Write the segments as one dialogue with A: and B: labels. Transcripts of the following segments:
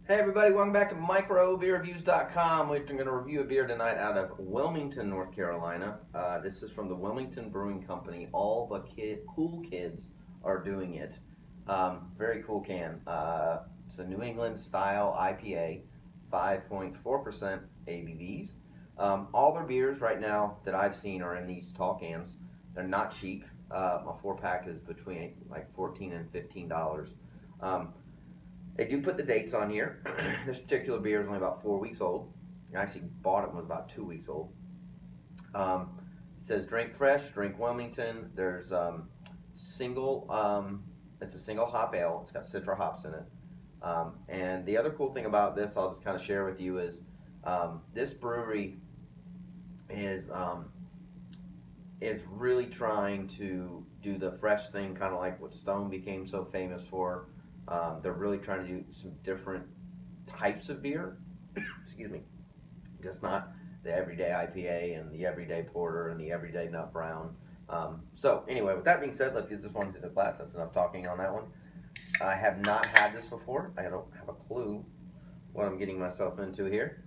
A: Hey everybody, welcome back to microbeerreviews.com. We're going to review a beer tonight out of Wilmington, North Carolina. This is from the Wilmington Brewing Company. All the cool kids are doing it. Very cool can. It's a New England style IPA, 5.4% ABVs. All their beers right now that I've seen are in these tall cans. They're not cheap. A 4-pack is between like $14 and $15. They do put the dates on here. This particular beer is only about 4 weeks old. I actually bought it when it was about 2 weeks old. It says drink fresh, drink Wilmington. There's it's a single hop ale. It's got citra hops in it. And the other cool thing about this, I'll just kind of share with you, is this brewery is really trying to do the fresh thing, kind of like what Stone became so famous for. They're really trying to do some different types of beer. Excuse me. Just not the everyday IPA and the everyday porter and the everyday nut brown. So anyway, with that being said, let's get this one to the glass. That's enough talking on that one. I have not had this before. I don't have a clue what I'm getting myself into here.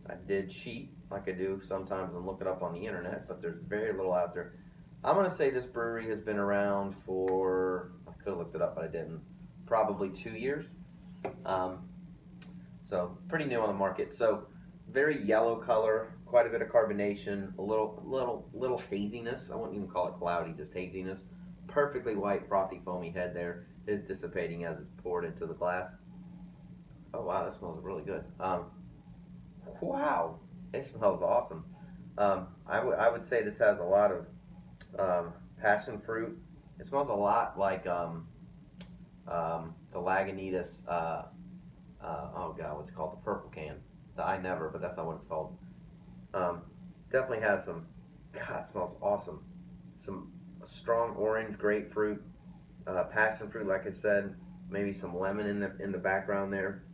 A: I did cheat like I do sometimes and look it up on the internet, but there's very little out there. I'm going to say this brewery has been around for, I could have looked it up, but I didn't, probably 2 years. So pretty new on the market. So very yellow color, quite a bit of carbonation, a little haziness. I wouldn't even call it cloudy, just haziness. Perfectly white, frothy, foamy head there is dissipating as it's poured into the glass. Oh wow, that smells really good. Wow, it smells awesome. I would say this has a lot of passion fruit. It smells a lot like the Lagunitas, oh god, what's it called? The purple can. The I Never, but that's not what it's called. Definitely has some, god, it smells awesome. Some strong orange, grapefruit, passion fruit, like I said, maybe some lemon in the background there.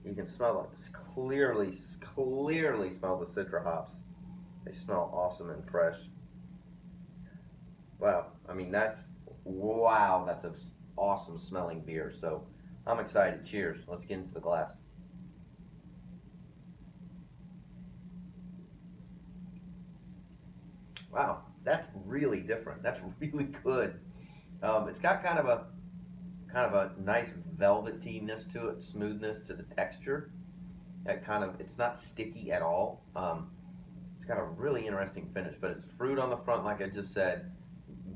A: You can smell it. It's clearly smell the citra hops. They smell awesome and fresh. Wow, I mean that's an awesome smelling beer. So I'm excited. Cheers. Let's get into the glass. Wow, that's really different. That's really good. It's got kind of a nice velvetyness to it, smoothness to the texture. It's not sticky at all. It's got a really interesting finish, but it's fruit on the front, like I just said.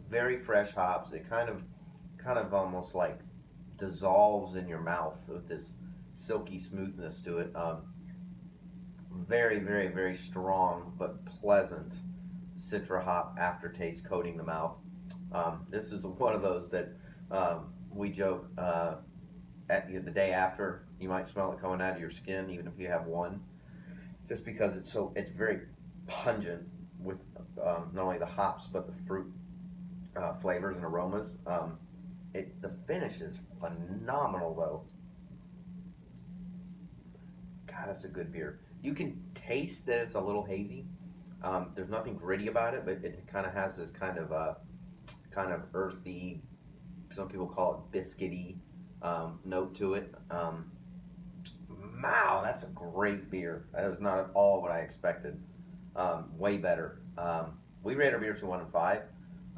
A: Very fresh hops. It kind of almost like dissolves in your mouth with this silky smoothness to it. Very, very, very strong but pleasant citra hop aftertaste coating the mouth. This is one of those that we joke at the day after you might smell it coming out of your skin, even if you have one, just because it's very pungent with not only the hops but the fruit flavors and aromas. The finish is phenomenal though. God, that's a good beer. You can taste that it's a little hazy. There's nothing gritty about it, but it kind of has this kind of earthy, some people call it biscuity note to it. Wow, that's a great beer. That was not at all what I expected. Way better. We rate our beers from 1 to 5.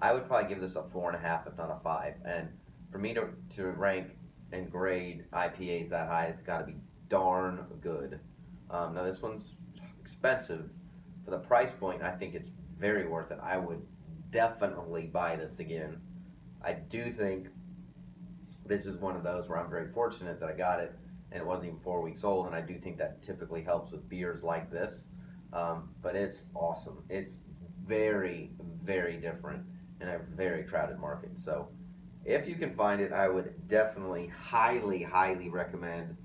A: I would probably give this a 4.5, if not a 5. And for me to rank and grade IPAs that high, it's got to be darn good. Now this one's expensive. For the price point, I think it's very worth it. I would definitely buy this again. I do think this is one of those where I'm very fortunate that I got it and it wasn't even 4 weeks old, and I do think that typically helps with beers like this. But it's awesome. It's very, very different in a very crowded market. So if you can find it, I would definitely highly, highly recommend.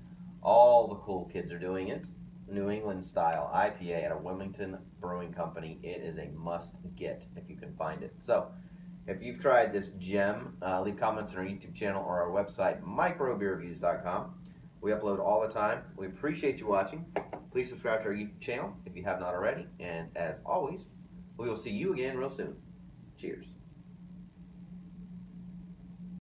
A: All the cool kids are doing it. New England style IPA at a Wilmington Brewing Company. It is a must get if you can find it. So if you've tried this gem, leave comments on our YouTube channel or our website, microbeerreviews.com. We upload all the time. We appreciate you watching. Please subscribe to our YouTube channel if you have not already. And as always, we will see you again real soon. Cheers.